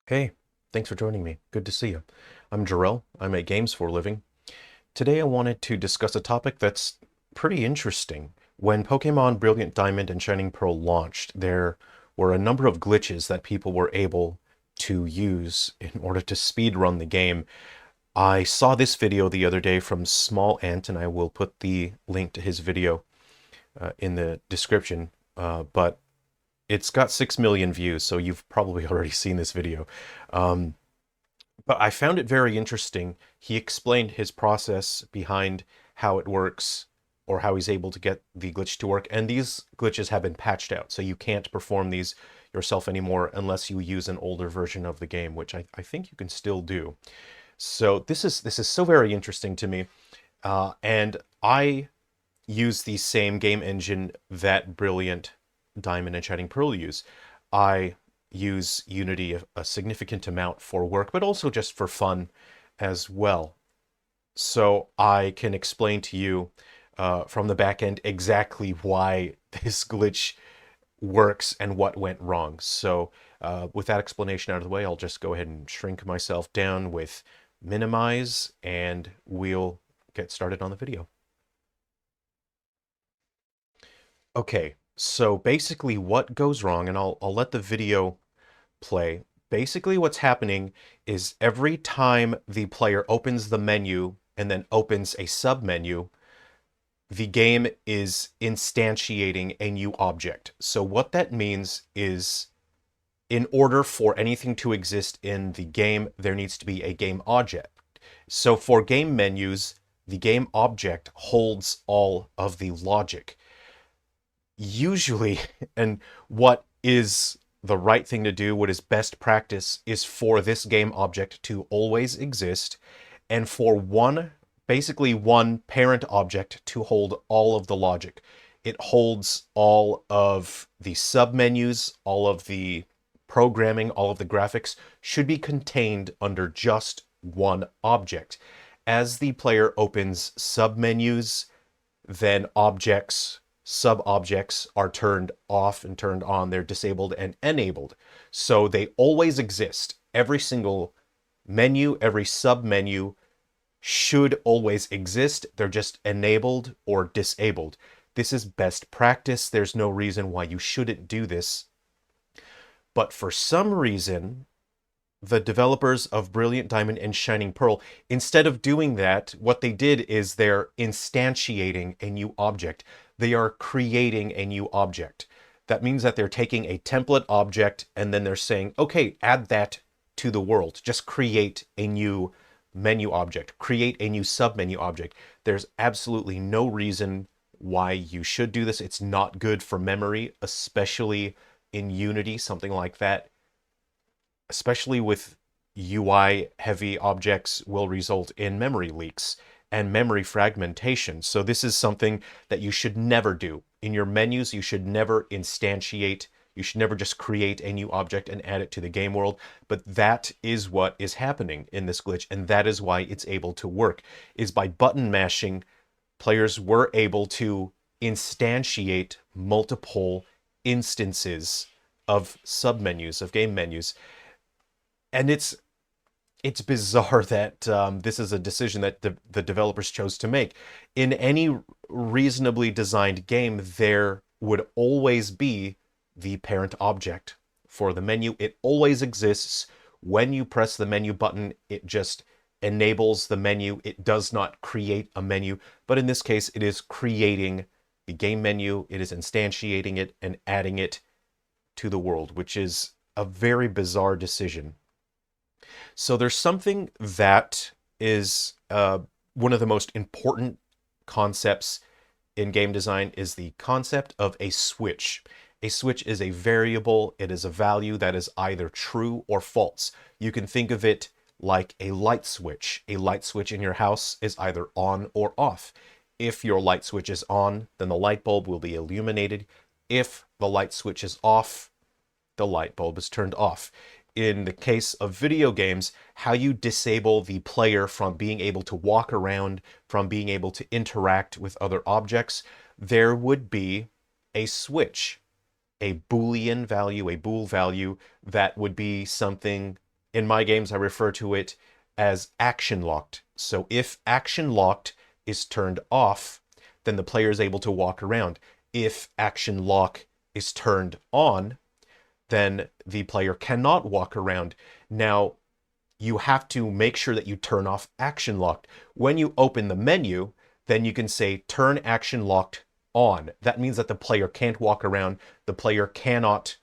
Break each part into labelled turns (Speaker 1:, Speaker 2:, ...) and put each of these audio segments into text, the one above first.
Speaker 1: Hey, thanks for joining me. Good to see you. I'm Jerrel. I make games for a living. Today I wanted to discuss a topic that's pretty interesting. When Pokemon Brilliant Diamond and Shining Pearl launched, there were a number of glitches that people were able to use in order to speedrun the game. I saw this video the other day from Small Ant, and I will put the link to his video in the description. But it's got 6 million views, so you've probably already seen this video. Um, but I found it very interesting. He explained his process behind how it works or how he's able to get the glitch to work. And these glitches have been patched out, so you can't perform these yourself anymore unless you use an older version of the game, which I think you can still do. So this is so very interesting to me. And I use the same game engine that Brilliant Diamond and Shining Pearl use. I use Unity a significant amount for work, but also just for fun as well. So I can explain to you from the back end exactly why this glitch works and what went wrong. So with that explanation out of the way, I'll just go ahead and shrink myself down with minimize, and we'll get started on the video. Okay, so basically what goes wrong, and I'll let the video play. Basically what's happening is every time the player opens the menu and then opens a submenu, the game is instantiating a new object. So what that means is in order for anything to exist in the game, there needs to be a game object. So for game menus, the game object holds all of the logic. Usually, and what is the right thing to do, what is best practice, is for this game object to always exist and for basically one parent object to hold all of the logic. It holds all of the submenus, all of the programming, all of the graphics should be contained under just one object. As the player opens submenus, then sub-objects are turned off and turned on. They're disabled and enabled. So they always exist. Every single menu, every sub-menu should always exist. They're just enabled or disabled. This is best practice. There's no reason why you shouldn't do this. But for some reason, the developers of Brilliant Diamond and Shining Pearl, instead of doing that, what they did is they're instantiating a new object. They are creating a new object. That means that they're taking a template object and then they're saying, okay, add that to the world. Just create a new menu object, create a new submenu object. There's absolutely no reason why you should do this. It's not good for memory, especially in Unity, something like that. Especially with UI heavy objects will result in memory leaks and memory fragmentation. So this is something that you should never do. In your menus, you should never instantiate, you should never just create a new object and add it to the game world. But that is what is happening in this glitch, and that is why it's able to work, is by button mashing, players were able to instantiate multiple instances of submenus, of game menus. And it's bizarre that this is a decision that the developers chose to make. In any reasonably designed game, there would always be the parent object for the menu. It always exists. When you press the menu button, it just enables the menu. It does not create a menu, but in this case, it is creating the game menu. It is instantiating it and adding it to the world, which is a very bizarre decision. So there's something that is one of the most important concepts in game design is the concept of a switch. A switch is a variable. It is a value that is either true or false. You can think of it like a light switch. A light switch in your house is either on or off. If your light switch is on, then the light bulb will be illuminated. If the light switch is off, the light bulb is turned off. In the case of video games, how you disable the player from being able to walk around, from being able to interact with other objects, there would be a switch, a Boolean value, a bool value that would be something In my games, I refer to it as action locked. So if action locked is turned off, then the player is able to walk around. If action lock is turned on, then the player cannot walk around. Now, you have to make sure that you turn off action locked. When you open the menu, then you can say turn action locked on. That means that the player can't walk around, the player cannot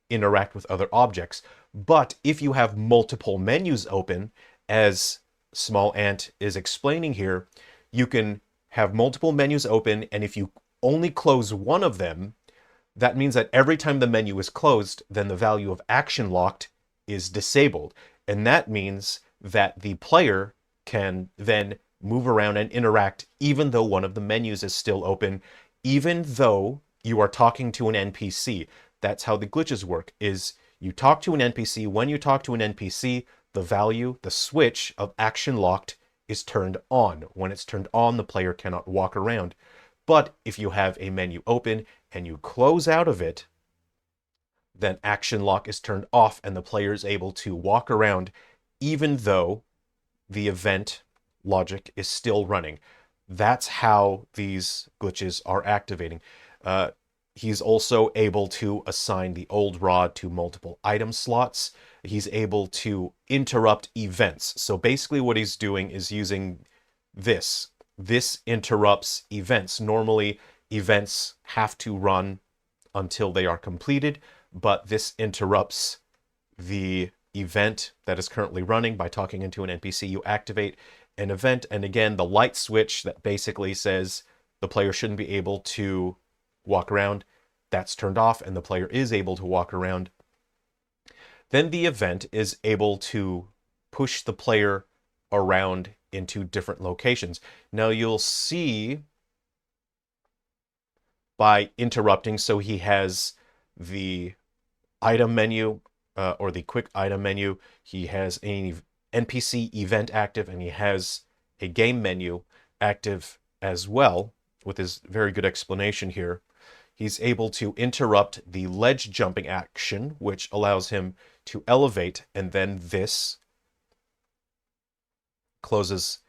Speaker 1: interact with other objects. But if you have multiple menus open, as Small Ant is explaining here, you can have multiple menus open, and if you only close one of them, that means that every time the menu is closed, then the value of action locked is disabled. And that means that the player can then move around and interact even though one of the menus is still open, even though you are talking to an NPC. That's how the glitches work, is you talk to an NPC. When you talk to an NPC, the value, the switch of action locked is turned on. When it's turned on, the player cannot walk around. But if you have a menu open and you close out of it, then action lock is turned off and the player is able to walk around even though the event logic is still running. That's how these glitches are activating. He's also able to assign the old rod to multiple item slots. He's able to interrupt events. So basically what he's doing is using this. This interrupts events. Normally, events have to run until they are completed, but this interrupts the event that is currently running by talking into an NPC. You activate an event, and again, the light switch that basically says the player shouldn't be able to walk around, that's turned off, and the player is able to walk around. Then the event is able to push the player around into different locations. Now you'll see by interrupting, so he has the item menu or the quick item menu, he has an NPC event active, and he has a game menu active as well, with his very good explanation here. He's able to interrupt the ledge jumping action, which allows him to elevate, and then this closes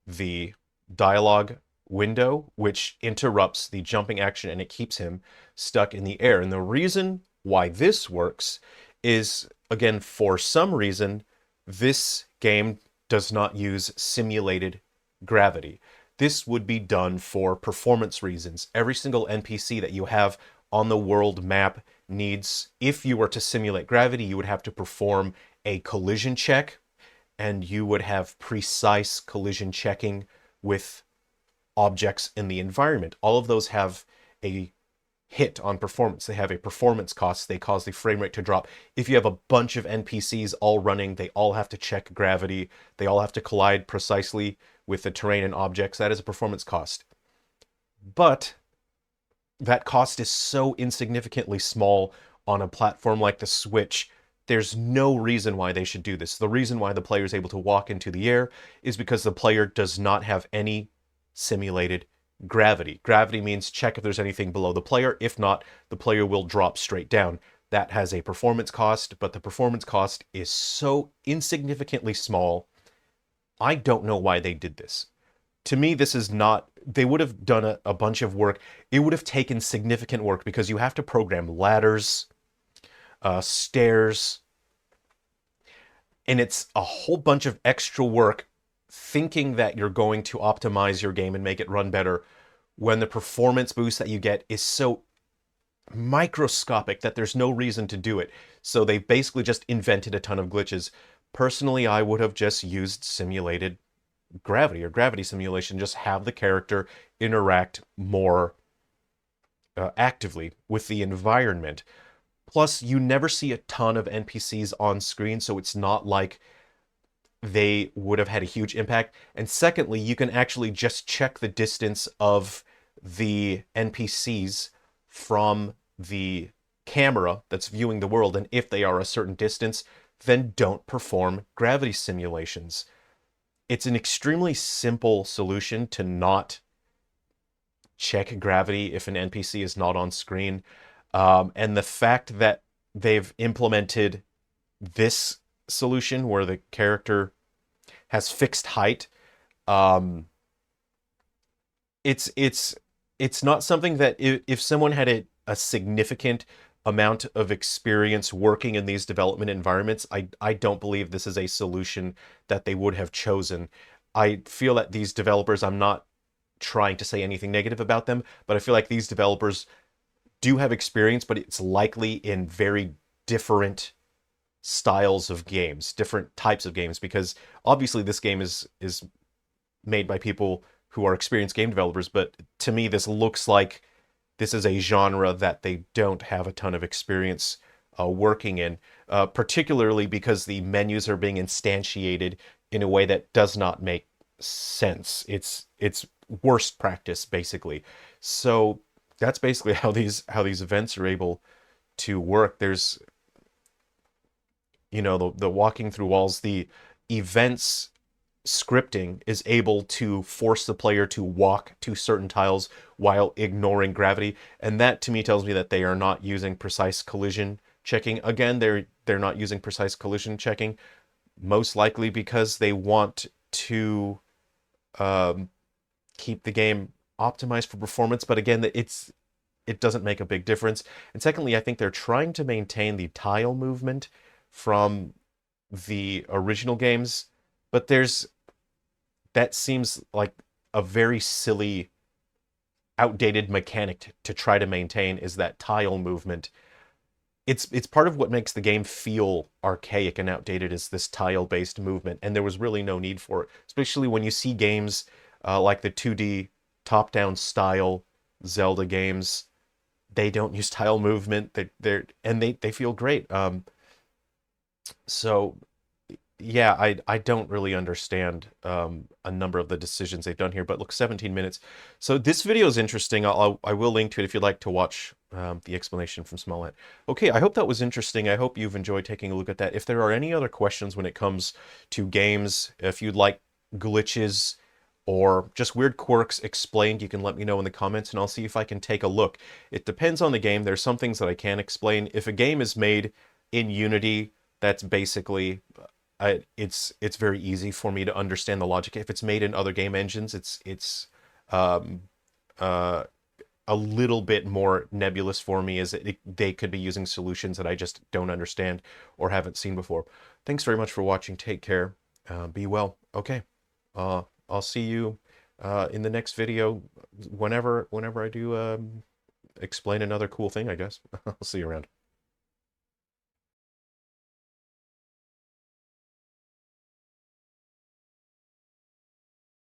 Speaker 1: the dialogue window, which interrupts the jumping action, and it keeps him stuck in the air. And the reason why this works is, again, for some reason, this game does not use simulated gravity. This would be done for performance reasons. Every single NPC that you have on the world map needs, if you were to simulate gravity, you would have to perform a collision check, and you would have precise collision checking with objects in the environment. All of those have a hit on performance. They have a performance cost. They cause the frame rate to drop. If you have a bunch of NPCs all running, they all have to check gravity. They all have to collide precisely with the terrain and objects. That is a performance cost. But that cost is so insignificantly small on a platform like the Switch. There's no reason why they should do this. The reason why the player is able to walk into the air is because the player does not have any simulated gravity. Gravity means check if there's anything below the player. If not, the player will drop straight down. That has a performance cost, but the performance cost is so insignificantly small. I don't know why they did this. To me, this is not... They would have done a bunch of work. It would have taken significant work because you have to program ladders, stairs, and it's a whole bunch of extra work thinking that you're going to optimize your game and make it run better when the performance boost that you get is so microscopic that there's no reason to do it. So they basically just invented a ton of glitches. Personally, I would have just used simulated gravity or gravity simulation, just have the character interact more actively with the environment. Plus, you never see a ton of NPCs on screen, so it's not like they would have had a huge impact. And secondly, you can actually just check the distance of the NPCs from the camera that's viewing the world, and if they are a certain distance, then don't perform gravity simulations. It's an extremely simple solution to not check gravity if an NPC is not on screen. And the fact that they've implemented this solution where the character has fixed height. Um, it's not something that if someone had a significant amount of experience working in these development environments, I don't believe this is a solution that they would have chosen. I feel that these developers, I'm not trying to say anything negative about them, but I feel like these developers do have experience, but it's likely in very different styles of games, different types of games, because obviously this game is made by people who are experienced game developers, but to me this looks like this is a genre that they don't have a ton of experience working in, particularly because the menus are being instantiated in a way that does not make sense. It's worst practice basically. So that's basically how these events are able to work. There's, you know, the walking through walls, the events scripting is able to force the player to walk to certain tiles while ignoring gravity, and that to me tells me that they are not using precise collision checking. Again, they're not using precise collision checking, most likely because they want to keep the game optimized for performance. But again, it doesn't make a big difference. And secondly, I think they're trying to maintain the tile movement from the original games, but that seems like a very silly, outdated mechanic to try to maintain, is that tile movement. It's part of what makes the game feel archaic and outdated, is this tile-based movement, and there was really no need for it, especially when you see games like the 2D top-down style Zelda games. They don't use tile movement. They feel great. So yeah, I don't really understand a number of the decisions they've done here. But look, 17 minutes. So this video is interesting. I will link to it if you'd like to watch the explanation from Smollett. Okay, I hope that was interesting. I hope you've enjoyed taking a look at that. If there are any other questions when it comes to games, if you'd like glitches or just weird quirks explained, you can let me know in the comments and I'll see if I can take a look. It depends on the game. There's some things that I can explain. If a game is made in Unity, that's basically it's very easy for me to understand the logic. If it's made in other game engines, it's um, uh, a little bit more nebulous for me, as they could be using solutions that I just don't understand or haven't seen before. Thanks very much for watching. Take care. Be well. Okay. I'll see you in the next video whenever I do explain another cool thing, I guess. I'll see you around.